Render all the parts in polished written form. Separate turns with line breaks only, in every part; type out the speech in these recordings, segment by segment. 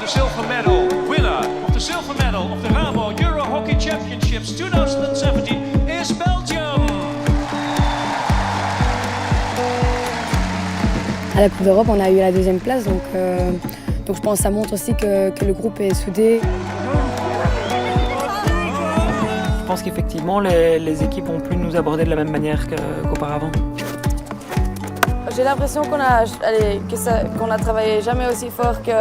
silver medal, winner of the silver medal of the Rabo Euro Hockey Championships 2017 is Belgium.
À la Coupe d'Europe, on a eu la deuxième place, donc je pense que ça montre aussi que le groupe est soudé.
Je pense qu'effectivement, les équipes ont pu nous aborder de la même manière qu'auparavant.
J'ai l'impression qu'on a travaillé jamais aussi fort que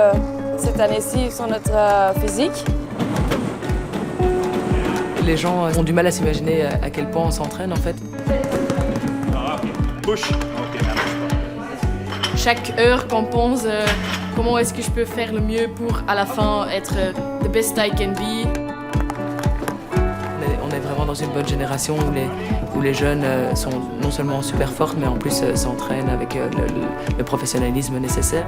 cette année-ci sur notre physique.
Les gens ont du mal à s'imaginer à quel point on s'entraîne en fait.
Push.
Chaque heure qu'on pense comment est-ce que je peux faire le mieux pour à la fin être the best I can be. On est vraiment dans une bonne génération où les jeunes sont non seulement super fortes mais en plus s'entraînent avec le professionnalisme nécessaire.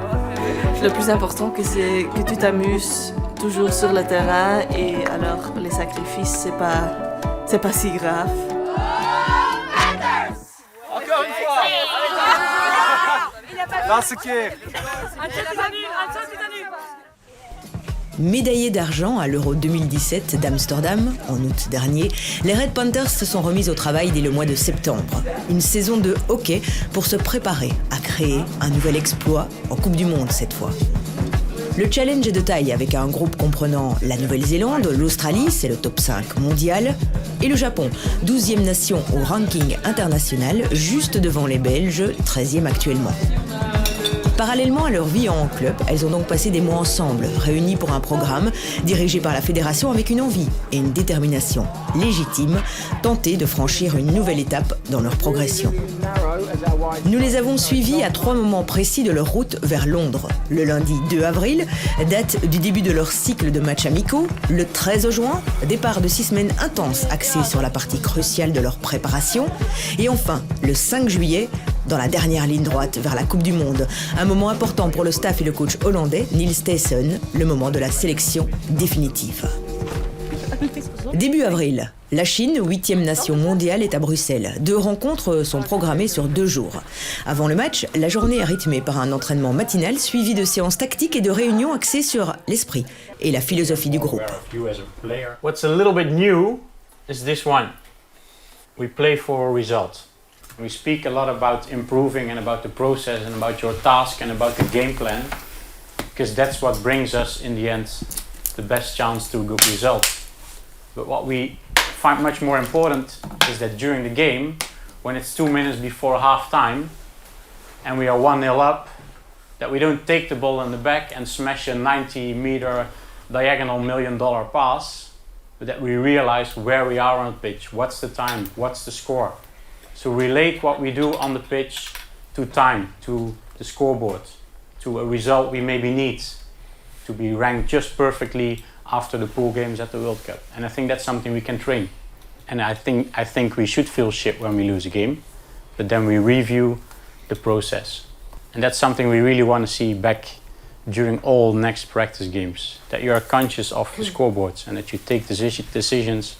Le plus important, c'est que tu t'amuses toujours sur le terrain et alors les sacrifices, c'est pas si grave.
Encore une fois. Laatste keer.
Médaillés d'argent à l'Euro 2017 d'Amsterdam, en août dernier, les Red Panthers se sont remis au travail dès le mois de septembre. Une saison de hockey pour se préparer à créer un nouvel exploit en Coupe du Monde cette fois. Le challenge est de taille avec un groupe comprenant la Nouvelle-Zélande, l'Australie, c'est le top 5 mondial, et le Japon, 12e nation au ranking international, juste devant les Belges, 13e actuellement. Parallèlement à leur vie en club, elles ont donc passé des mois ensemble, réunies pour un programme dirigé par la fédération avec une envie et une détermination légitime, tenter de franchir une nouvelle étape dans leur progression. Nous les avons suivies à 3 moments précis de leur route vers Londres. Le lundi 2 avril, date du début de leur cycle de matchs amicaux. Le 13 juin, départ de 6 semaines intenses axées sur la partie cruciale de leur préparation. Et enfin, le 5 juillet, dans la dernière ligne droite vers la Coupe du Monde. Un moment important pour le staff et le coach hollandais, Niels Thijssen, le moment de la sélection définitive. Début avril, la Chine, 8e nation mondiale, est à Bruxelles. 2 rencontres sont programmées sur 2 jours. Avant le match, la journée est rythmée par un entraînement matinal suivi de séances tactiques et de réunions axées sur l'esprit et la philosophie du groupe.
What's a little bit new is this one. We play for results. We speak a lot about improving and about the process and about your task and about the game plan, because that's what brings us in the end the best chance to a good result. But what we find much more important is that during the game, when it's 2 minutes before half time and we are 1-0 up, that we don't take the ball in the back and smash a 90-meter diagonal $1 million pass, but that we realize where we are on the pitch, what's the time, what's the score. So relate what we do on the pitch to time, to the scoreboard, to a result we maybe need to be ranked just perfectly after the pool games at the World Cup. And I think that's something we can train. And I think we should feel shit when we lose a game, but then we review the process. And that's something we really want to see back during all next practice games, that you are conscious of the scoreboards and that you take decisions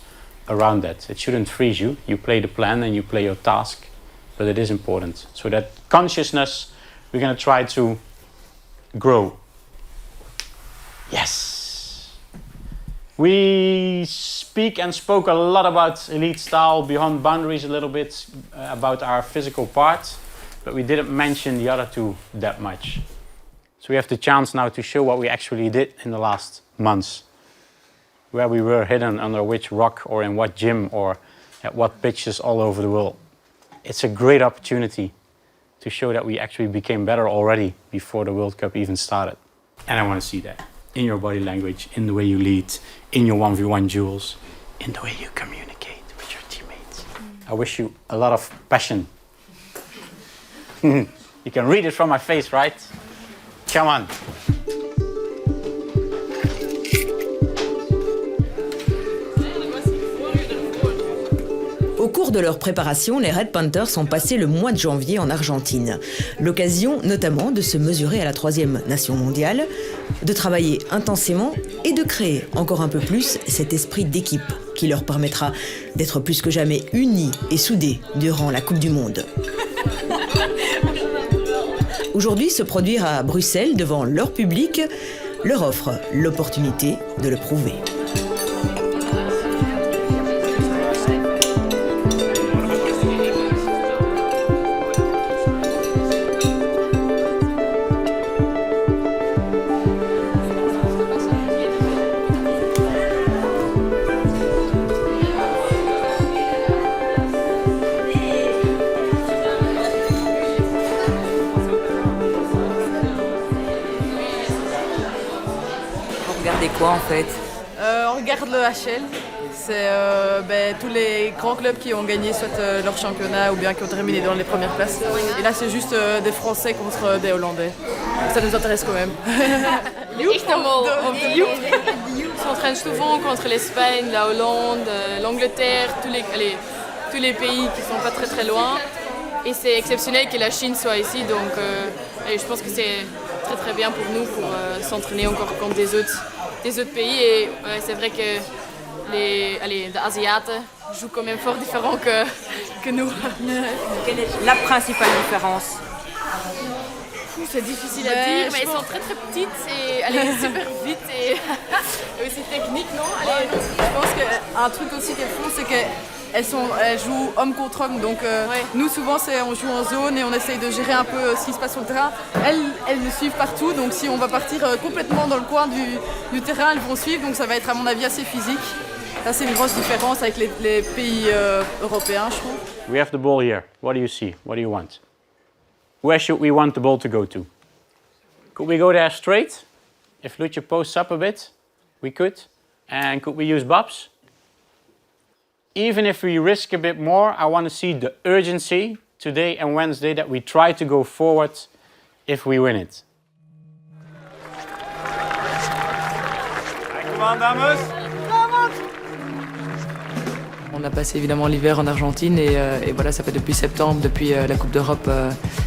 around that. It shouldn't freeze you. You play the plan and you play your task, but it is important. So that consciousness, we're going to try to grow. Yes. We speak and spoke a lot about elite style, beyond boundaries a little bit, about our physical part, but we didn't mention the other two that much. So we have the chance now to show what we actually did in the last months. Where we were hidden under which rock or in what gym or at what pitches all over the world. It's a great opportunity to show that we actually became better already before the World Cup even started. And I want to see that in your body language, in the way you lead, in your 1v1 duels, in the way you communicate with your teammates. I wish you a lot of passion. You can read it from my face, right? Come on.
Au cours de leur préparation, les Red Panthers ont passé le mois de janvier en Argentine. L'occasion notamment de se mesurer à la 3e nation mondiale, de travailler intensément et de créer encore un peu plus cet esprit d'équipe qui leur permettra d'être plus que jamais unis et soudés durant la Coupe du Monde. Aujourd'hui, se produire à Bruxelles devant leur public, leur offre l'opportunité de le prouver.
Regardez quoi en fait?
On regarde le HL. C'est tous les grands clubs qui ont gagné soit leur championnat ou bien qui ont terminé dans les premières places. Et là, c'est juste des Français contre des Hollandais. Ça nous intéresse quand même.
On s'entraîne souvent contre l'Espagne, la Hollande, l'Angleterre, tous les pays qui sont pas très très loin. Et c'est exceptionnel que la Chine soit ici, donc je pense que c'est très très bien pour nous pour s'entraîner encore contre des autres pays. Et c'est vrai que les Asiates jouent quand même fort différent que nous.
Quelle est la principale différence?
C'est difficile à dire, mais elles sont très très petites et elles super vite et aussi techniques, non?
Je pense qu'un truc aussi qu'elles font, c'est qu'elles jouent homme contre homme. Donc nous, souvent, on joue en zone et on essaye de gérer un peu ce qui se passe sur le terrain. Elles nous suivent partout, donc si on va partir complètement dans le coin du terrain, elles vont suivre. Donc ça va être, à mon avis, assez physique. Ça, c'est une grosse différence avec les pays européens, je trouve.
We have the ball here. What do you see? What do you want? Where should we want the ball to go to? Could we go there straight? If Lucha posts up a bit, we could. And could we use Bobs? Even if we risk a bit more, I want to see the urgency today and Wednesday that we try to go forward if we win it.
Come on, dames.
On a passé évidemment l'hiver en Argentine et voilà, ça fait depuis septembre, depuis la Coupe d'Europe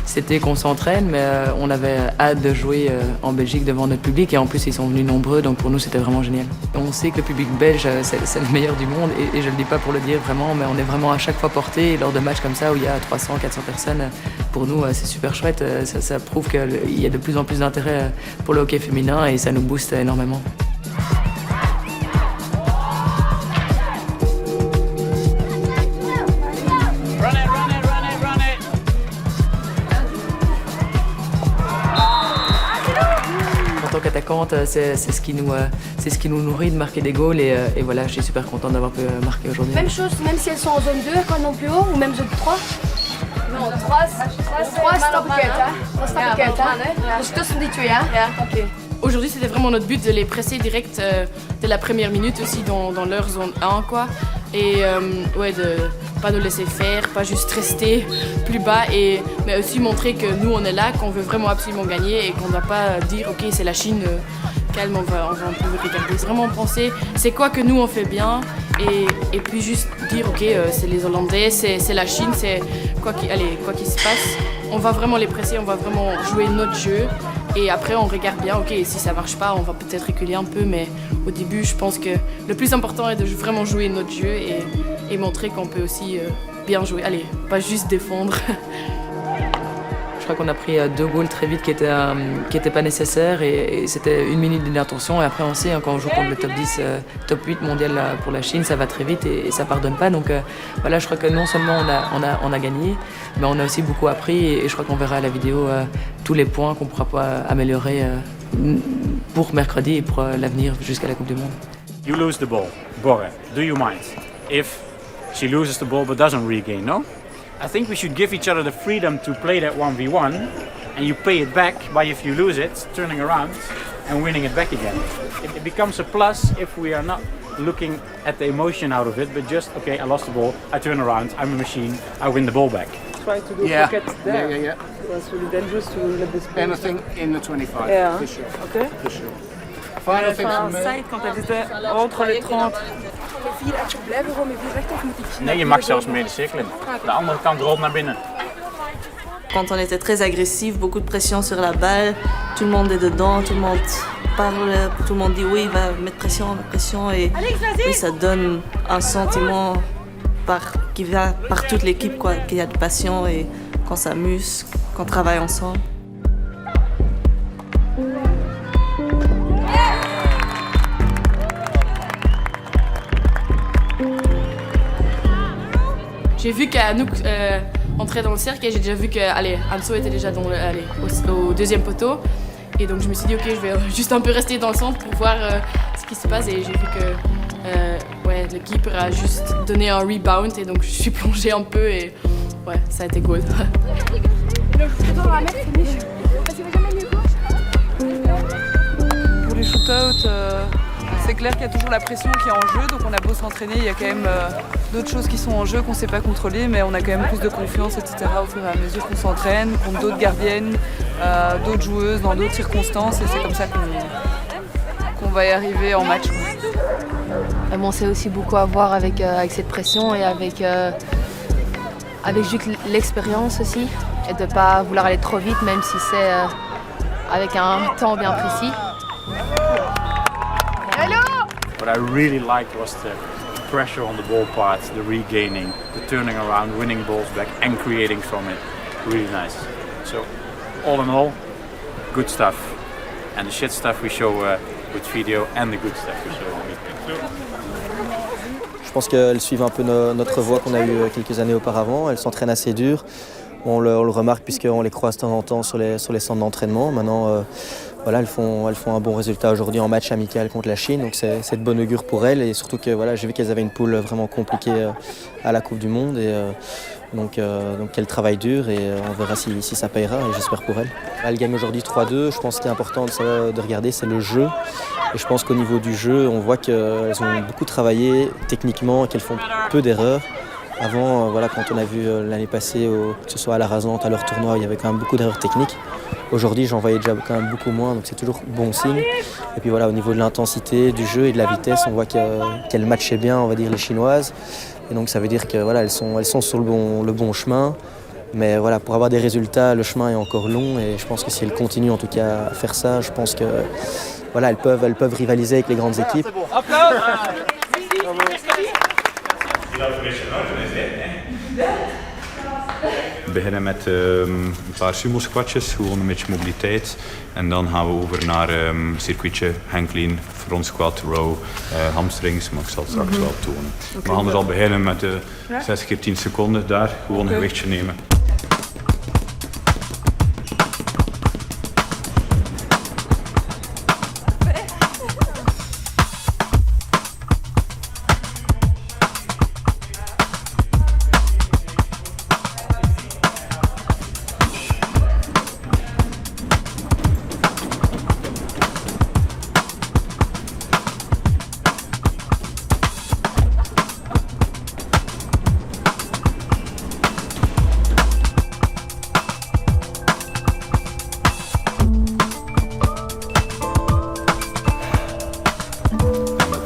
cet été qu'on s'entraîne, mais on avait hâte de jouer en Belgique devant notre public et en plus ils sont venus nombreux, donc pour nous c'était vraiment génial. On sait que le public belge c'est le meilleur du monde et je le dis pas pour le dire vraiment, mais on est vraiment à chaque fois porté lors de matchs comme ça où il y a 300, 400 personnes. Pour nous c'est super chouette, ça prouve qu'il y a de plus en plus d'intérêt pour le hockey féminin et ça nous booste énormément. Attaquante, c'est ce qui nous nourrit de marquer des goals et voilà, je suis super contente d'avoir pu marquer aujourd'hui.
Même chose, même si elles sont en zone 2 quand elles sont plus haut ou même zone 3?
Non, 3
Aujourd'hui, c'était vraiment notre but de les presser direct dès la première minute aussi dans leur zone 1, quoi. Et de pas nous laisser faire, pas juste rester plus bas, mais aussi montrer que nous on est là, qu'on veut vraiment absolument gagner et qu'on ne va pas dire ok c'est la Chine, calme, on va un peu regarder. C'est vraiment penser c'est quoi que nous on fait bien et puis juste dire ok c'est les Hollandais, c'est la Chine, c'est quoi qu'il se passe, on va vraiment les presser, on va vraiment jouer notre jeu. Et après, on regarde bien, ok, si ça marche pas, on va peut-être reculer un peu, mais au début, je pense que le plus important est de vraiment jouer notre jeu et montrer qu'on peut aussi bien jouer. Allez, pas juste défendre.
Je crois qu'on a pris 2 goals très vite qui étaient pas nécessaires et c'était 1 minute d'inattention et après on sait quand on joue contre le top 10, top 8 mondial pour la Chine, ça va très vite et ça pardonne pas. Donc voilà, je crois que non seulement on a gagné, mais on a aussi beaucoup appris et je crois qu'on verra à la vidéo tous les points qu'on pourra pas améliorer pour mercredi et pour l'avenir jusqu'à la Coupe du Monde.
You lose the ball. Borre, do you mind if she loses the ball but doesn't regain, no? I think we should give each other the freedom to play that 1v1 and you pay it back by if you lose it, turning around and winning it back again. It becomes a plus if we are not looking at the emotion out of it, but just, okay, I lost the ball, I turn around, I'm a machine, I win the ball back.
Try to do pockets there. Yeah. It's really dangerous to let this ball. Anything in the 25, for sure. Okay. For sure. Final thing from me.
Quand elles étaient entre les 30.
Nee, je mag zelfs meer de cirkelen. De andere kant rolt naar binnen.
Quand on était très agressif, beaucoup de pression sur la balle, tout le monde est dedans, tout le monde parle, tout le monde dit oui, il va mettre pression et oui, ça donne un sentiment qui va par toute l'équipe, quoi, qu'il y a de passion et qu'on s'amuse, qu'on travaille ensemble.
j'ai vu qu'Anouk entrait dans le cercle et j'ai déjà vu que Anso était déjà au deuxième poteau. Et donc je me suis dit ok, je vais juste un peu rester dans le centre pour voir ce qui se passe et j'ai vu que le keeper a juste donné un rebound et donc je suis plongée un peu et ouais, ça a été goal.
Pour les shootouts, c'est clair qu'il y a toujours la pression qui est en jeu, donc on a beau s'entraîner, il y a quand même d'autres choses qui sont en jeu qu'on ne sait pas contrôler, mais on a quand même plus de confiance, etc. au fur et à mesure qu'on s'entraîne, contre d'autres gardiennes, d'autres joueuses, dans d'autres circonstances, et c'est comme ça qu'on va y arriver en match.
Bon, c'est aussi beaucoup à voir avec cette pression et avec juste l'expérience aussi, et de ne pas vouloir aller trop vite, même si c'est avec un temps bien précis.
What I really liked was the pressure on the ball part, the regaining, the turning around, winning balls back and creating from it. Really nice. So, all in all, good stuff. And the shit stuff we show with video and the good stuff we show on video.
Je pense qu'elles suivent un peu notre voie qu'on a eue quelques années auparavant. Elles s'entraînent assez dur. On le remarque puisqu'on les croise de temps en temps sur les centres d'entraînement. Maintenant, elles font un bon résultat aujourd'hui en match amical contre la Chine. Donc c'est de bonne augure pour elles. Et surtout que j'ai vu qu'elles avaient une poule vraiment compliquée à la Coupe du Monde. Et donc elles travaillent dur et on verra si ça payera. Et j'espère pour elles. Elles gagnent aujourd'hui 3-2. Je pense qu'il est important de regarder, c'est le jeu. Et je pense qu'au niveau du jeu, on voit qu'elles ont beaucoup travaillé techniquement et qu'elles font peu d'erreurs. Avant, quand on a vu l'année passée, que ce soit à la rasante, à leur tournoi, il y avait quand même beaucoup d'erreurs techniques. Aujourd'hui, j'en voyais déjà quand même beaucoup moins, donc c'est toujours bon signe. Et puis au niveau de l'intensité du jeu et de la vitesse, on voit qu'elles matchaient bien, on va dire, les Chinoises. Et donc ça veut dire que elles sont sur le bon chemin. Mais pour avoir des résultats, le chemin est encore long. Et je pense que si elles continuent en tout cas à faire ça, je pense que elles peuvent rivaliser avec les grandes équipes.
We beginnen met een paar sumo-squatjes, gewoon een beetje mobiliteit. En dan gaan we over naar circuitje, hang clean, front squat, row, hamstrings. Maar ik zal het straks wel tonen. We gaan dus al beginnen met 6 keer 10 seconden daar, gewoon een gewichtje nemen.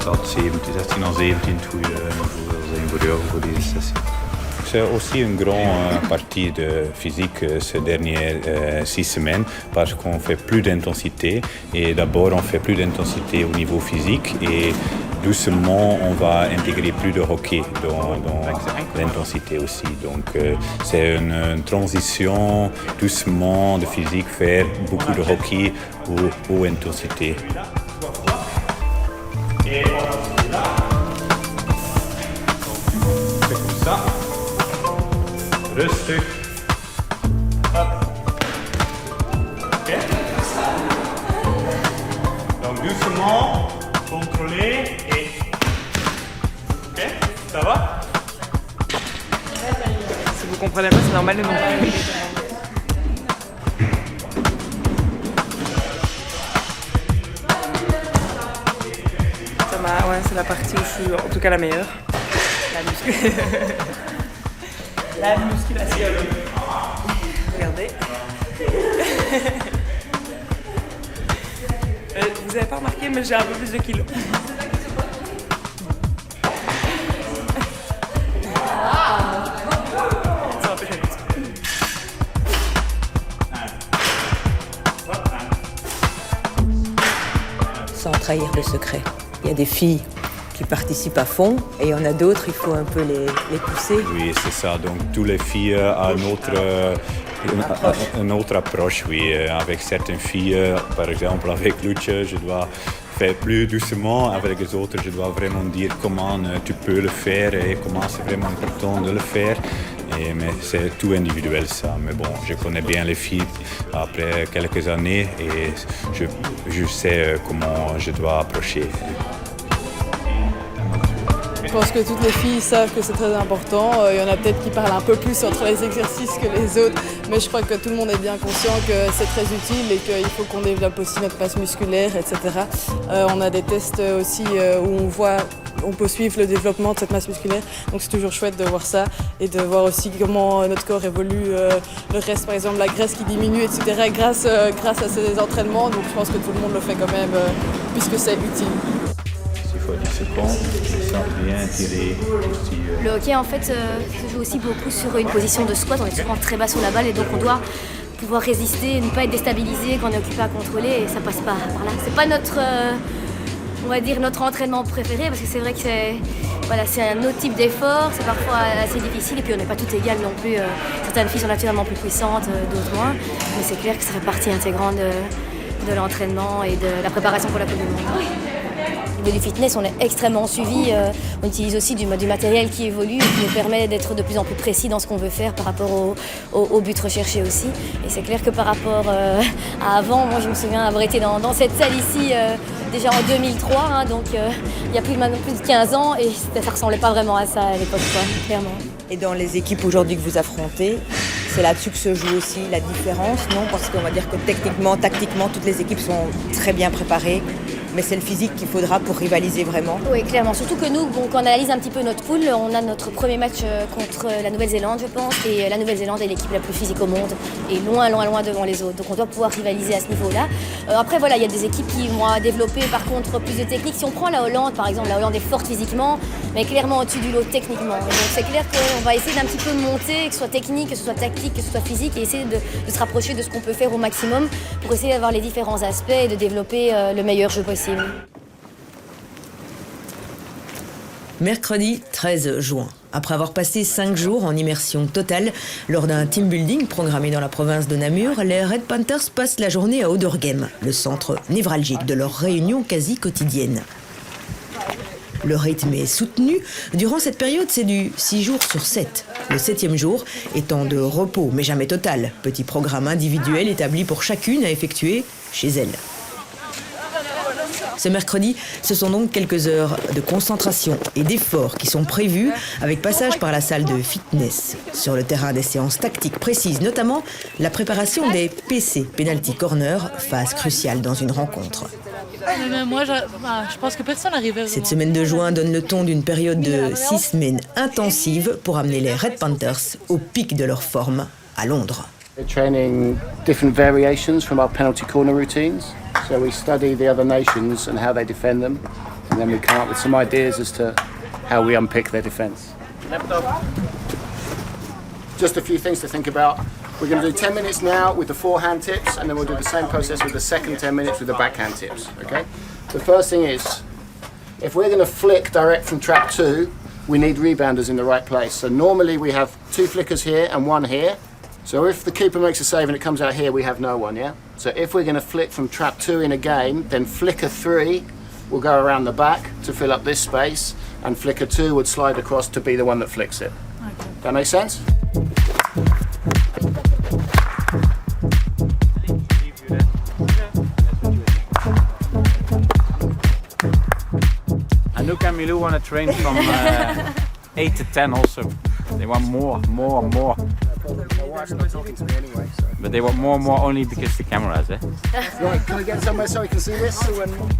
Dat 16 à 17 het goede niveau zijn voor jou voor deze sessie. C'est aussi une grande partie de physique ces dernières 6 semaines parce qu'on fait plus d'intensité et d'abord on fait plus d'intensité au niveau physique et doucement on va intégrer plus de hockey dans l'intensité aussi. Donc c'est une transition doucement de physique vers beaucoup de hockey ou intensité.
Et voilà. C'est comme ça. Rustig. Hop. Ok. Donc doucement, contrôler et... Ok, ça va?
Si vous comprenez pas, c'est normal de non plus. C'est la partie où je suis en tout cas la meilleure. La musculation. Regardez. Vous n'avez pas remarqué, mais j'ai un peu plus de kilos. Ça m'empêche un peu.
Sans trahir le secret. Il y a des filles qui participent à fond et il y en a d'autres, il faut un peu les pousser.
Oui, c'est ça. Donc, toutes les filles ont une autre approche. Oui. Avec certaines filles, par exemple avec Luce, je dois faire plus doucement. Avec les autres, je dois vraiment dire comment tu peux le faire et comment c'est vraiment important de le faire. Mais c'est tout individuel ça. Mais bon, je connais bien les filles après quelques années et je sais comment je dois approcher.
Je pense que toutes les filles savent que c'est très important. Il y en a peut-être qui parlent un peu plus entre les exercices que les autres, mais je crois que tout le monde est bien conscient que c'est très utile et qu'il faut qu'on développe aussi notre masse musculaire, etc. On a des tests aussi où on peut suivre le développement de cette masse musculaire, donc c'est toujours chouette de voir ça et de voir aussi comment notre corps évolue, le reste, par exemple la graisse qui diminue, etc. grâce à ces entraînements, donc je pense que tout le monde le fait quand même puisque c'est utile.
Le hockey en fait se joue aussi beaucoup sur une position de squat, on est souvent très bas sur la balle et donc on doit pouvoir résister, ne pas être déstabilisé quand on est occupé à contrôler et ça passe pas par là. C'est pas notre, on va dire notre entraînement préféré parce que c'est vrai que c'est un autre type d'effort, c'est parfois assez difficile et puis on n'est pas toutes égales non plus. Certaines filles sont naturellement plus puissantes, d'autres moins, mais c'est clair que ça fait partie intégrante de l'entraînement et de la préparation pour la Coupe du Monde. Au niveau du fitness, on est extrêmement suivi. On utilise aussi du matériel qui évolue et qui nous permet d'être de plus en plus précis dans ce qu'on veut faire par rapport au but recherché aussi. Et c'est clair que par rapport à avant, moi je me souviens avoir été dans cette salle ici déjà en 2003, donc il y a plus de 15 ans et ça ne ressemblait pas vraiment à ça à l'époque, clairement.
Et dans les équipes aujourd'hui que vous affrontez, c'est là-dessus que se joue aussi la différence, non? Parce qu'on va dire que techniquement, tactiquement, toutes les équipes sont très bien préparées. Mais c'est le physique qu'il faudra pour rivaliser vraiment.
Oui, clairement. Surtout que nous, quand on analyse un petit peu notre poule, on a notre premier match contre la Nouvelle-Zélande, je pense. Et la Nouvelle-Zélande est l'équipe la plus physique au monde et loin devant les autres. Donc on doit pouvoir rivaliser à ce niveau-là. Après, voilà, il y a des équipes qui vont développer par contre plus de technique. Si on prend la Hollande, par exemple, la Hollande est forte physiquement, mais clairement au-dessus du lot techniquement. Et donc c'est clair qu'on va essayer d'un petit peu monter, que ce soit technique, que ce soit tactique, que ce soit physique, et essayer de se rapprocher de ce qu'on peut faire au maximum pour essayer d'avoir les différents aspects et de développer le meilleur jeu possible.
Mercredi 13 juin. Après avoir passé 5 jours en immersion totale lors d'un team building programmé dans la province de Namur, les Red Panthers passent la journée à Auderghem, le centre névralgique de leur réunion quasi quotidienne. Le rythme est soutenu. Durant cette période, c'est du 6 jours sur 7. Le 7e jour étant de repos, mais jamais total. Petit programme individuel établi pour chacune à effectuer chez elle. Ce mercredi, ce sont donc quelques heures de concentration et d'effort qui sont prévus avec passage par la salle de fitness. Sur le terrain, des séances tactiques précises, notamment la préparation des PC, penalty corner, phase cruciale dans une rencontre.
Moi, je pense que personne n'arrive.
Cette semaine de juin donne le ton d'une période de 6 semaines intensive pour amener les Red Panthers au pic de leur forme à Londres.
We're training different variations from our penalty corner routines. So we study the other nations and how they defend them, and then we come up with some ideas as to how we unpick their defence. Just a few things to think about. We're going to do 10 minutes now with the forehand tips, and then we'll do the same process with the second 10 minutes with the backhand tips, okay? The first thing is, if we're going to flick direct from trap 2, we need rebounders in the right place. So normally we have 2 flickers here and 1 here. So if the keeper makes a save and it comes out here, we have no one, yeah? So if we're going to flick from trap 2 in a game, then flicker 3 will go around the back to fill up this space, and flicker 2 would slide across to be the one that flicks it. Okay. That make sense?
Anouk and Milou want to train from 8 to 10 also. They want more.
My wife's not talking to me anyway, so.
But they want more only because the cameras, eh?
Right, can we get somewhere so we can see this?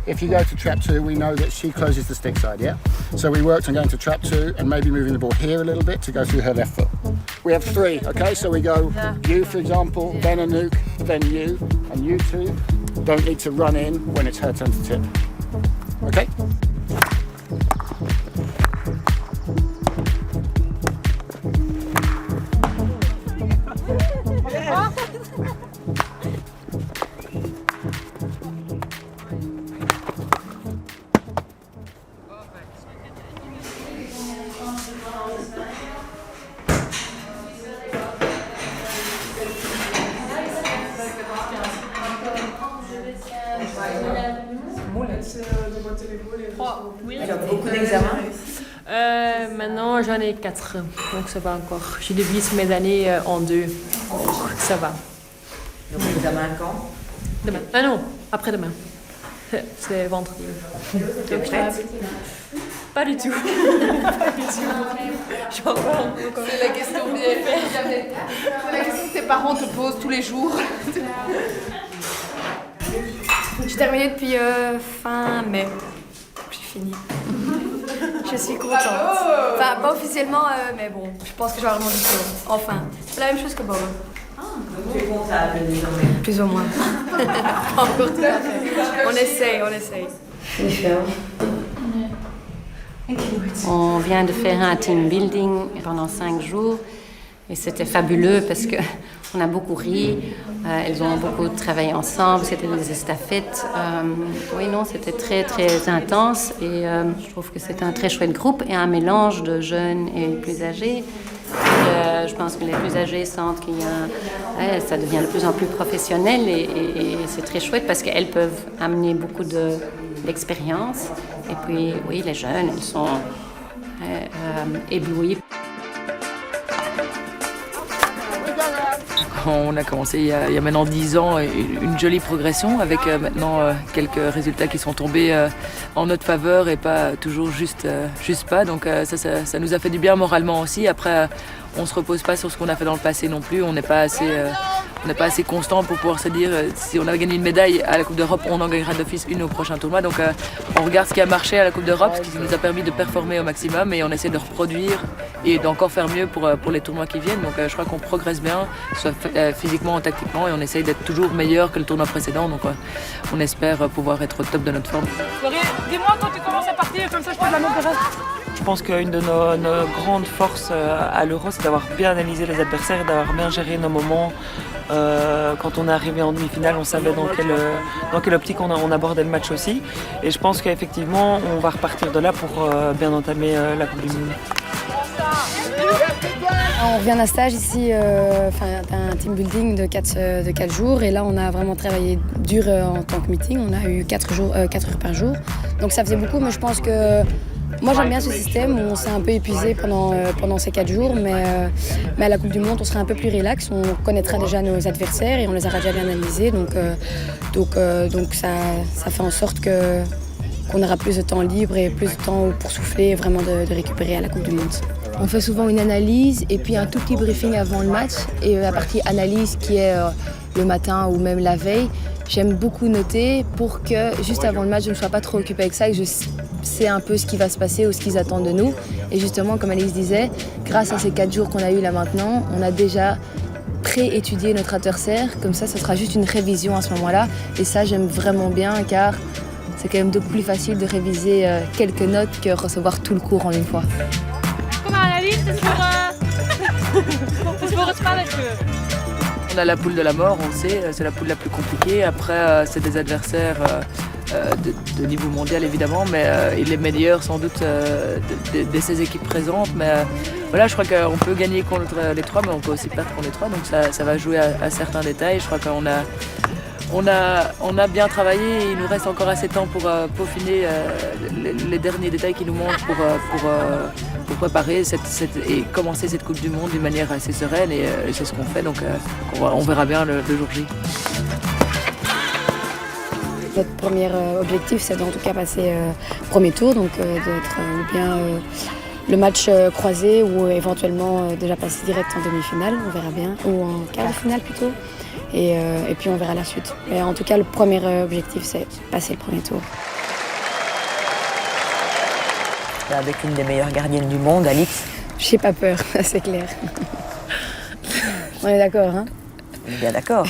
If you go to trap 2, we know that she closes the stick side, yeah? So we worked on going to trap 2 and maybe moving the ball here a little bit to go through her left foot. We have 3, okay? So we go you, for example, then Anouk, then you, and you 2 don't need to run in when it's her turn to tip. Okay?
Oui.
Alors, beaucoup d'examens?
Maintenant, j'en ai 4, donc ça va encore. J'ai divisé mes années en 2, donc ça va.
Donc, l'examen quand?
Demain. Ah non, après-demain. C'est vendredi.
Tu es prête?
Pas du tout. Pas du tout. Je suis encore.
C'est la question que tes parents te posent tous les jours.
J'ai terminé depuis fin mai. J'ai fini. Je suis contente. Enfin, pas officiellement, mais bon, je pense que je vais avoir mon diplôme. Enfin, c'est la même chose que Bob.
Tu es comptable désormais?
Plus ou moins. Pas encore tout à fait. On essaye.
On vient de faire un team building pendant 5 jours et c'était fabuleux parce que on a beaucoup ri, elles ont beaucoup travaillé ensemble, c'était des estafettes. Oui, non, c'était très très intense et je trouve que c'est un très chouette groupe et un mélange de jeunes et plus âgés. Et, je pense que les plus âgés sentent qu'il y a, ça devient de plus en plus professionnel et c'est très chouette parce qu'elles peuvent amener beaucoup d'expérience. Et puis, oui, les jeunes, ils sont éblouis.
On a commencé il y a maintenant 10 ans une jolie progression avec maintenant quelques résultats qui sont tombés en notre faveur et pas toujours juste pas. Donc ça nous a fait du bien moralement aussi. Après, on se repose pas sur ce qu'on a fait dans le passé non plus. On n'est pas assez constant pour pouvoir se dire si on avait gagné une médaille à la Coupe d'Europe, on en gagnera d'office une au prochain tournoi. Donc on regarde ce qui a marché à la Coupe d'Europe, ce qui nous a permis de performer au maximum et on essaie de reproduire et d'encore faire mieux pour les tournois qui viennent. Donc je crois qu'on progresse bien, soit physiquement ou tactiquement, et on essaye d'être toujours meilleur que le tournoi précédent. Donc on espère pouvoir être au top de notre forme.
Dis-moi quand tu commences à partir, comme ça je peux de la main pour
Je pense qu'une de nos grandes forces à l'Euro, c'est d'avoir bien analysé les adversaires et d'avoir bien géré nos moments. Quand on est arrivé en demi-finale, on savait dans quelle optique on abordait le match aussi. Et je pense qu'effectivement, on va repartir de là pour bien entamer la Coupe du Monde.
On revient d'un stage ici, d'un team building de 4 jours. Et là, on a vraiment travaillé dur en tant que meeting. On a eu 4 heures par jour. Donc ça faisait beaucoup, mais je pense que moi j'aime bien ce système où on s'est un peu épuisé pendant ces 4 jours, mais à la Coupe du Monde on sera un peu plus relax, on connaîtra déjà nos adversaires et on les aura déjà bien analysés, donc ça fait en sorte qu'on aura plus de temps libre et plus de temps pour souffler et vraiment de récupérer à la Coupe du Monde.
On fait souvent une analyse et puis un tout petit briefing avant le match, et la partie analyse qui est le matin ou même la veille, j'aime beaucoup noter pour que juste avant le match je ne sois pas trop occupée avec ça et que je sais un peu ce qui va se passer ou ce qu'ils attendent de nous. Et justement, comme Alice disait, grâce à ces 4 jours qu'on a eu là maintenant, on a déjà pré-étudié notre adversaire, comme ça ce sera juste une révision à ce moment-là, et ça j'aime vraiment bien car c'est quand même beaucoup plus facile de réviser quelques notes que recevoir tout le cours en une fois.
On a la poule de la mort, on le sait, c'est la poule la plus compliquée. Après, c'est des adversaires de niveau mondial évidemment, mais les meilleurs sans doute de ces équipes présentes. Mais voilà, je crois qu'on peut gagner contre les 3, mais on peut aussi perdre contre les 3. Donc ça va jouer à certains détails. Je crois qu'on a bien travaillé et il nous reste encore assez de temps pour peaufiner les derniers détails qui nous manquent pour préparer et commencer cette Coupe du Monde d'une manière assez sereine, et c'est ce qu'on fait, donc on verra bien le jour J.
Notre premier objectif, c'est en tout cas passer premier tour, donc d'être bien le match croisé ou éventuellement déjà passer direct en demi-finale, on verra bien, ou en quart de finale plutôt. Et puis on verra la suite. Mais en tout cas, le premier objectif, c'est passer le premier tour.
Avec une des meilleures gardiennes du monde, Alix.
J'ai pas peur, c'est clair. On est d'accord, hein?
On est bien d'accord.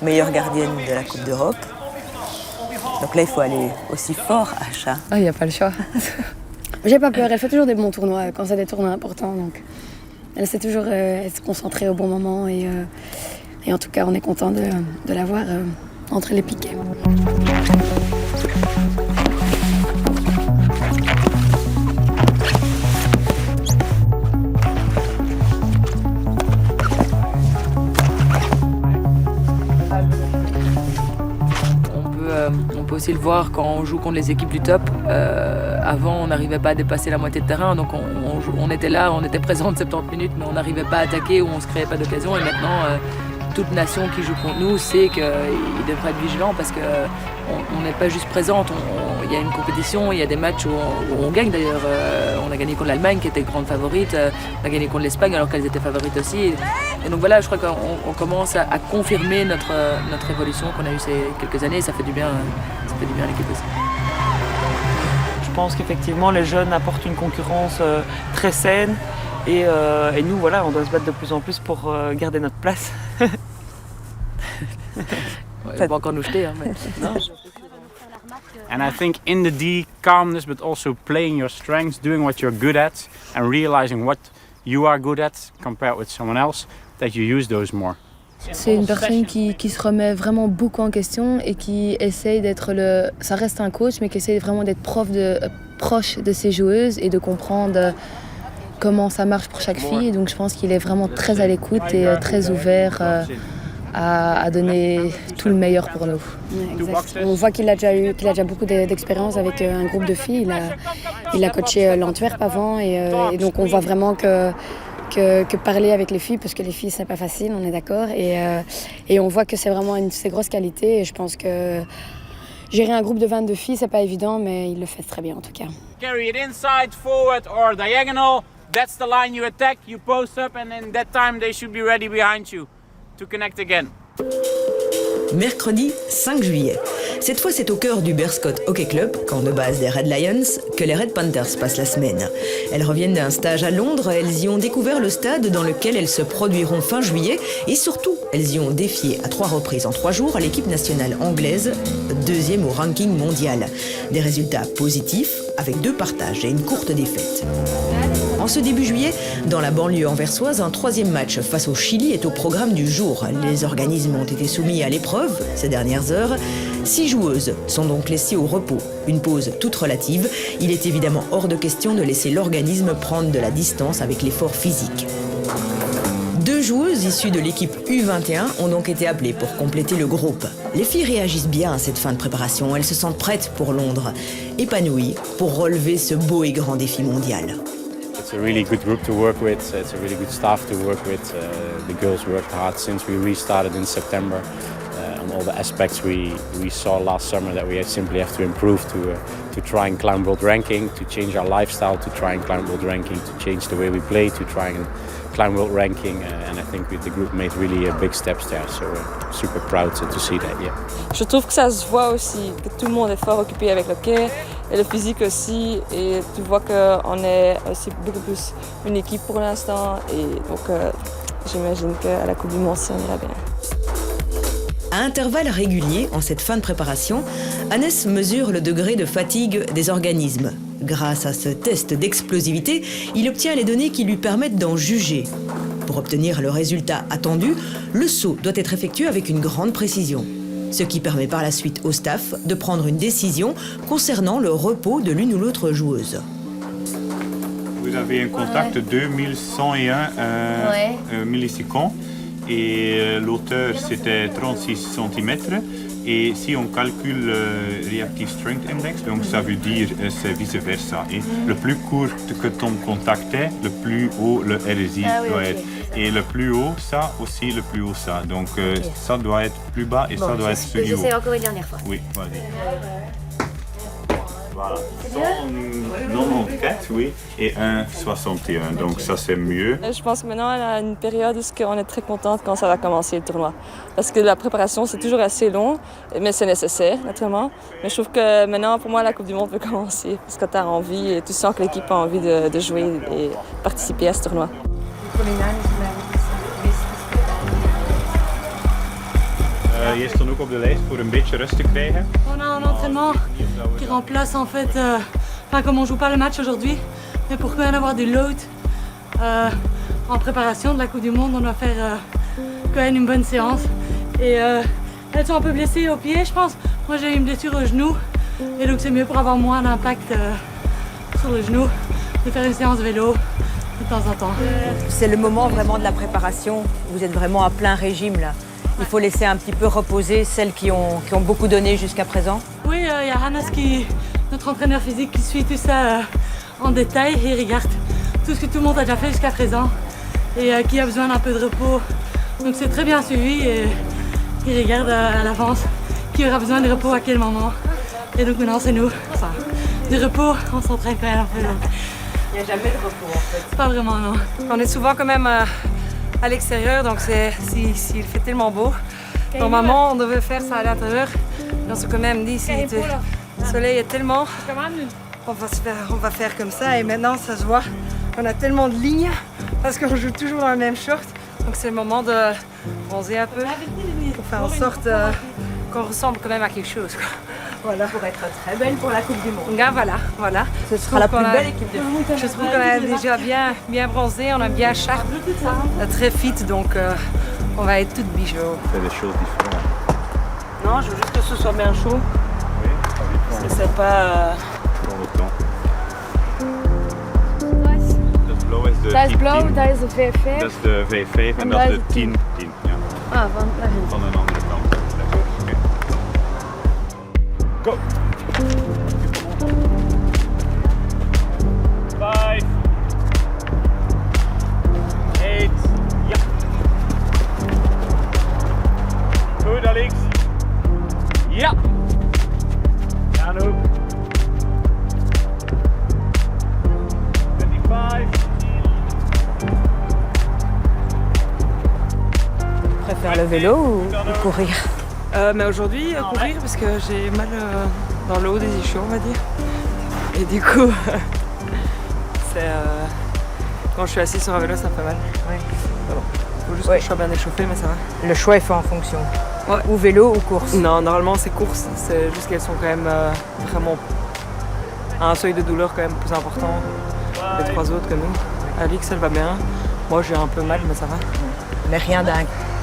Meilleure gardienne de la Coupe d'Europe. Donc là, il faut aller aussi fort, Asha.
Ah, il n'y a pas le choix. J'ai pas peur, elle fait toujours des bons tournois quand c'est des tournois importants. Donc elle sait toujours être concentrée au bon moment et en tout cas, on est content de la voir entre les piquets.
on peut aussi le voir quand on joue contre les équipes du top. Avant, on n'arrivait pas à dépasser la moitié de terrain, donc on était là, on était présente 70 minutes, mais on n'arrivait pas à attaquer ou on ne se créait pas d'occasion. Et maintenant, toute nation qui joue contre nous sait qu'il devrait être vigilant parce qu'on n'est pas juste présente. Il y a une compétition, il y a des matchs où on gagne d'ailleurs. On a gagné contre l'Allemagne qui était grande favorite, on a gagné contre l'Espagne alors qu'elles étaient favorites aussi. Et donc voilà, je crois qu'on commence à confirmer notre évolution qu'on a eue ces quelques années et ça fait du bien à l'équipe aussi.
Je pense qu'effectivement les jeunes apportent une concurrence très saine et nous voilà, on doit se battre de plus en plus pour garder notre place. On va pas encore nous jeter, hein, mais non.
And I think in the D, calmness, but also playing your strengths, doing what you're good at, and realizing what you are good at compared with someone else, that you use those more.
C'est une personne qui se remet vraiment beaucoup en question et qui essaye d'être ça reste un coach, mais qui essaye vraiment d'être proche de ses joueuses et de comprendre comment ça marche pour chaque fille. Et donc je pense qu'il est vraiment très à l'écoute et très ouvert à donner tout le meilleur pour nous.
Exact. On voit qu'il a déjà beaucoup d'expérience avec un groupe de filles. Il a coaché l'Antwerp avant et donc on voit vraiment que parler avec les filles, parce que les filles c'est pas facile, on est d'accord, et on voit que c'est vraiment une de ses grosses qualités et je pense que gérer un groupe de 22 filles c'est pas évident, mais il le fait très bien en tout cas.
Carry it inside, forward or diagonal. That's the line you attack, you post up and in that time they should be ready behind you to connect again.
Mercredi 5 juillet. Cette fois, c'est au cœur du Bearscot Hockey Club, camp de base des Red Lions, que les Red Panthers passent la semaine. Elles reviennent d'un stage à Londres, elles y ont découvert le stade dans lequel elles se produiront fin juillet et surtout, elles y ont défié à 3 reprises en 3 jours l'équipe nationale anglaise, 2e au ranking mondial. Des résultats positifs avec 2 partages et une courte défaite. En ce début juillet, dans la banlieue anversoise, un 3e match face au Chili est au programme du jour. Les organismes ont été soumis à l'épreuve ces dernières heures. 6 joueuses sont donc laissées au repos. Une pause toute relative. Il est évidemment hors de question de laisser l'organisme prendre de la distance avec l'effort physique. 2 joueuses issues de l'équipe U21 ont donc été appelées pour compléter le groupe. Les filles réagissent bien à cette fin de préparation. Elles se sentent prêtes pour Londres, épanouies pour relever ce beau et grand défi mondial.
It's a really good group to work with. It's a really good staff to work with. The girls worked hard since we restarted in September on all the aspects we saw last summer that we simply have to improve to try and climb world ranking, to change our lifestyle, to try and climb world ranking, to change the way we play, to try and climb world ranking. And I think the group made really big steps there. So we're super proud to see that. Yeah.
Je trouve que ça se voit aussi, que tout le monde est fort occupé avec le hockey et le physique aussi. Et tu vois qu'on est aussi beaucoup plus une équipe pour l'instant. Et donc j'imagine qu'à la Coupe du Monde, ça ira bien.
À intervalles réguliers, en cette fin de préparation, Hannes mesure le degré de fatigue des organismes. Grâce à ce test d'explosivité, il obtient les données qui lui permettent d'en juger. Pour obtenir le résultat attendu, le saut doit être effectué avec une grande précision. Ce qui permet par la suite au staff de prendre une décision concernant le repos de l'une ou l'autre joueuse.
Vous avez un contact de 2101 millisecondes. Et l'auteur c'était 36 cm et si on calcule le Reactive Strength Index, donc ça veut dire c'est vice versa. Et le plus court que ton contact est, le plus haut le RSI doit être. Et le plus haut, ça aussi le plus haut ça. Donc ça doit être plus bas et ça doit être plus haut.
J'essaie encore une dernière fois.
Oui, vas-y. Voilà, 194, oui, et 1,61, donc ça c'est mieux.
Je pense que maintenant elle a une période où on est très contente quand ça va commencer le tournoi. Parce que la préparation c'est toujours assez long, mais c'est nécessaire naturellement. Mais je trouve que maintenant pour moi la Coupe du Monde peut commencer, parce que tu as envie et tu sens que l'équipe a envie de jouer et participer à ce tournoi.
Je stond ook op de lijst voor een beetje rust te krijgen.
On a un entraînement qui remplace en fait, comme on joue pas le match aujourd'hui, mais pour quand même avoir du load en préparation de la Coupe du Monde, on doit faire quand même une bonne séance. Et elles sont un peu blessées au pied, je pense. Moi j'ai eu une blessure au genou, et donc c'est mieux pour avoir moins d'impact sur le genou, de faire une séance vélo de temps en temps.
C'est le moment vraiment de la préparation, vous êtes vraiment à plein régime là. il faut laisser un petit peu reposer celles qui ont beaucoup donné jusqu'à présent?
Oui, il y a Hannes, notre entraîneur physique, qui suit tout ça en détail et regarde tout ce que tout le monde a déjà fait jusqu'à présent et qui a besoin d'un peu de repos. Donc c'est très bien suivi et il regarde à l'avance qui aura besoin de repos à quel moment. Et donc maintenant c'est nous. Enfin, du repos, on s'entraîne quand même un peu. Donc.
Il n'y a jamais de repos en fait.
Pas vraiment, non.
On est souvent quand même à l'extérieur, donc s'il fait tellement beau. Normalement on devait faire ça à l'intérieur. On s'est quand même dit si le soleil est tellement, on va faire comme ça et maintenant ça se voit. On a tellement de lignes parce qu'on joue toujours dans le même short. Donc c'est le moment de bronzer un peu pour faire en sorte qu'on ressemble quand même à quelque chose. Voilà.
Pour être très belle pour la Coupe du Monde.
Voilà.
Ce sera la plus belle équipe de foot.
Je trouve qu'on est déjà bien bronzé, on est bien sharp, très fit, donc on va être toutes bijoux.
C'est des choses différentes.
Non, je veux juste que ce soit bien chaud.
Oui,
parce que c'est pas...
Dans le temps. Dat is blauw is de
Dat is
10-10.
blauw, dat is de V5.
Dat is de V5 en dat is de 10-10. Ja.
Ah,
Van een andere kant. Okay. Go! 5, 8, ja. Goed, Alex. Ja. Ja, nu. 25.
Tu préfères le vélo ou courir?
Mais aujourd'hui, courir parce que j'ai mal dans le haut des ischios, on va dire. Et du coup, quand je suis assise sur un vélo, ça fait mal.
Oui.
Il faut juste que je sois bien échauffée, mais ça va.
Le choix est fait en fonction.
Ouais.
Ou vélo ou course?
Non, normalement c'est course. C'est juste qu'elles sont quand même vraiment à un seuil de douleur quand même plus important que les trois autres que nous. Alix, elle va bien. Moi, j'ai un peu mal, mais ça va.
Mais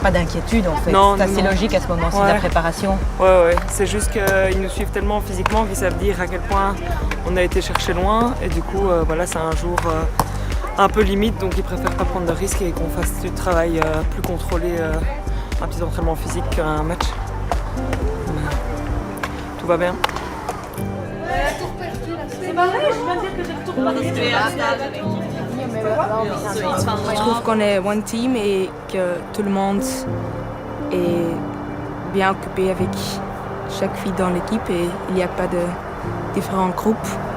pas d'inquiétude en fait.
Non,
c'est assez logique à ce moment-ci de la préparation.
Ouais. C'est juste qu'ils nous suivent tellement physiquement qu'ils savent dire à quel point on a été chercher loin. Et du coup, voilà, c'est un jour un peu limite, donc ils préfèrent pas prendre de risques et qu'on fasse du travail plus contrôlé, un petit entraînement physique qu'un match. Tout va bien.
C'est pas vrai, je viens de dire que j'ai retourné.
Je trouve qu'on est one team et que tout le monde est bien occupé avec chaque fille dans l'équipe et il n'y a pas de différents groupes,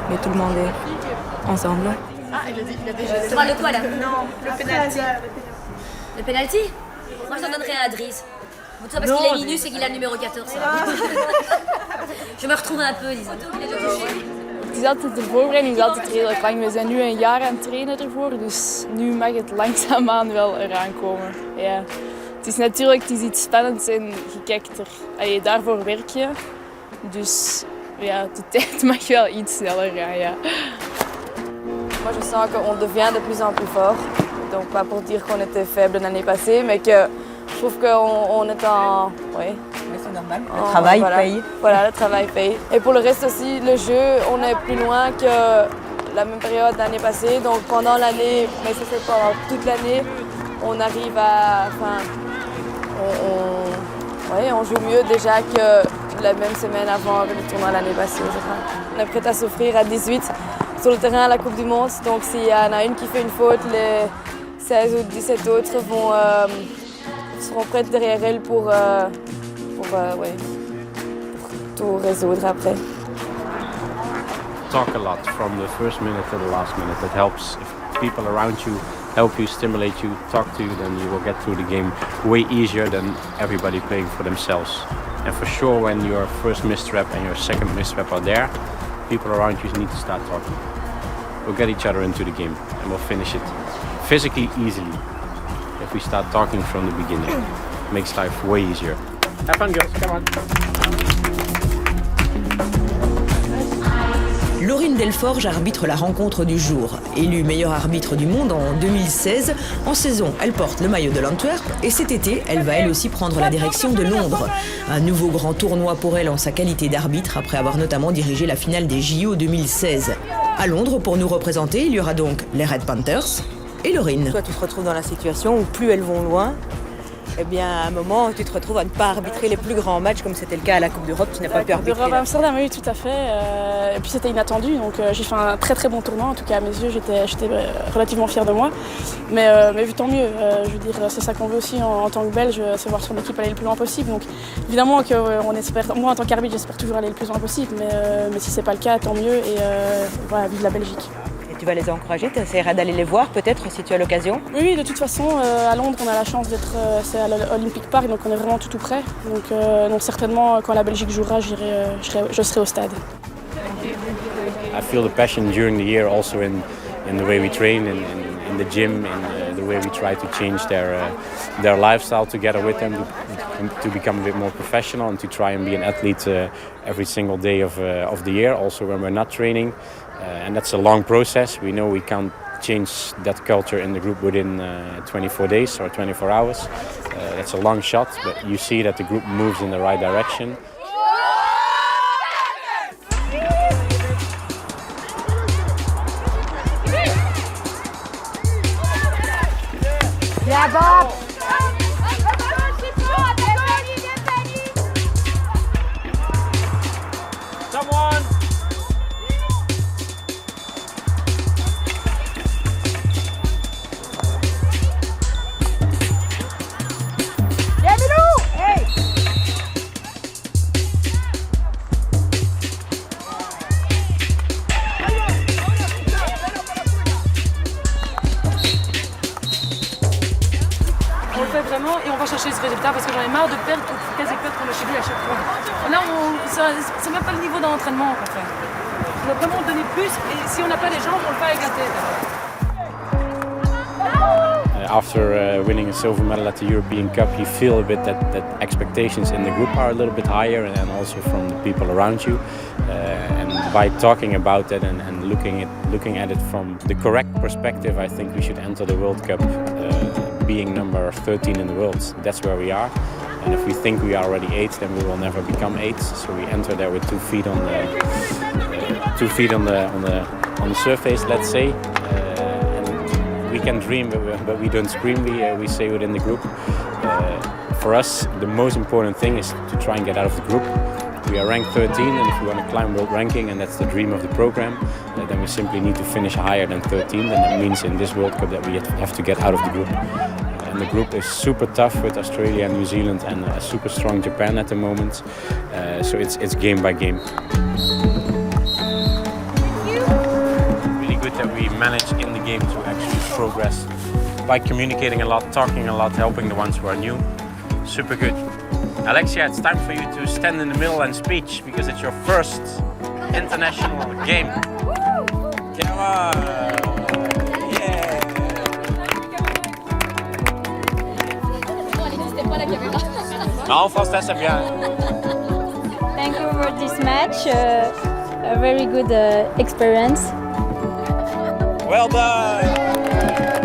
mais tout le monde est ensemble.
Ah, il a déjà... Tu parles de quoi là? Non, le penalty. Le penalty? Moi je t'en donnerais à Adris. Tout ça parce qu'il est minus et qu'il a le numéro 14. Je me retrouve un peu, disons.
Het is altijd, de voorbereiding is altijd redelijk lang. We zijn nu een jaar aan het trainen ervoor, dus nu mag het langzaamaan wel eraan komen. Ja. Het is natuurlijk iets spannends en je kijkt er, daarvoor werk je. Dus ja, de tijd mag wel iets sneller gaan. Ja.
Moi je sens qu'on devient de plus en plus fort, donc pas pour dire qu'on était faible l'année passée, mais que je trouve qu'on est en... Oui.
Mais c'est normal, le travail paye.
Voilà, le travail paye. Et pour le reste aussi, le jeu, on est plus loin que la même période l'année passée, donc pendant l'année, mais ça c'est pendant toute l'année, on arrive à... Enfin, on joue mieux déjà que la même semaine avant le tournoi l'année passée. On est prêt à s'offrir à 18 sur le terrain à la Coupe du Monde, donc s'il y en a une qui fait une faute, les 16 ou 17 autres seront prêtes derrière elle pour tout résoudre après.
Talk a lot from the first minute to the last minute. That helps. If people around you help you, stimulate you, talk to you, then you will get through the game way easier than everybody playing for themselves. And for sure, when your first missed rep and your second missed rep are there, people around you need to start talking. We'll get each other into the game and we'll finish it physically easily. If we start talking from the beginning, it makes life way easier. Have fun, girls. Come on.
Laurine Delforge arbitre la rencontre du jour. Élue meilleure arbitre du monde en 2016, en saison, elle porte le maillot de l'Antwerp et cet été, elle va elle aussi prendre la direction de Londres. Un nouveau grand tournoi pour elle en sa qualité d'arbitre après avoir notamment dirigé la finale des JO 2016. À Londres, pour nous représenter, il y aura donc les Red Panthers et Laurine.
Toi, tu te retrouves dans la situation où plus elles vont loin,
Eh bien, à un moment, tu te retrouves à ne pas arbitrer les plus grands matchs, comme c'était le cas à la Coupe d'Europe, tu n'as pas pu arbitrer.
À Amsterdam, oui, tout à fait. Et puis c'était inattendu, donc j'ai fait un très très bon tournoi. En tout cas, à mes yeux, j'étais relativement fière de moi. Mais vu tant mieux. Je veux dire, c'est ça qu'on veut aussi en tant que Belge, c'est voir son équipe aller le plus loin possible. Donc évidemment qu'on espère, moi en tant qu'arbitre, j'espère toujours aller le plus loin possible. Mais si c'est pas le cas, tant mieux. Et voilà, vive la Belgique.
Tu vas les encourager, tu essaieras d'aller les voir peut-être si tu as l'occasion.
Oui, de toute façon, à Londres, on a la chance d'être c'est à l'Olympic Park, donc on est vraiment tout près. Donc certainement, quand la Belgique jouera, je serai au stade.
I feel the passion during the year also in the way we train, in the gym, in the way we try to change their lifestyle together with them to become a bit more professional and to try and be an athlete every single day of the year, also when we're not training. And that's a long process. We know we can't change that culture in the group within 24 days or 24 hours. That's a long shot, but you see that the group moves in the right direction.
Yeah, Bob!
Someone!
Vraiment, et on va chercher ce résultat parce que j'en ai marre de perdre quasi perdre qu'on a chez lui à chaque fois. Là, c'est même pas le niveau d'entraînement qu'on fait. On doit vraiment donner plus et si on n'a pas les jambes, on le fait avec la tête.
After winning a silver medal at the European Cup, you feel a bit that expectations in the group are a little bit higher and also from the people around you. And by talking about it and looking at it from the correct perspective, I think we should enter the World Cup being number 13 in the world. That's where we are. And if we think we are already 8th, then we will never become 8th. So we enter there with 2 feet on the surface, let's say. We can dream, but we don't scream, we say within the group. For us, the most important thing is to try and get out of the group. We are ranked 13, and if we want to climb world ranking, and that's the dream of the program, then we simply need to finish higher than 13, and that means in this World Cup that we have to get out of the group. And the group is super tough with Australia and New Zealand and a super strong Japan at the moment. So it's game by game. Really good that we manage in the game to actually progress by communicating a lot, talking a lot, helping the ones who are new. Super good. Alexia, it's time for you to stand in the middle and speech because it's your first international game. Come on! Yeah! Non, en français, c'est bien.
Thank you for this match. A very good experience.
Well done!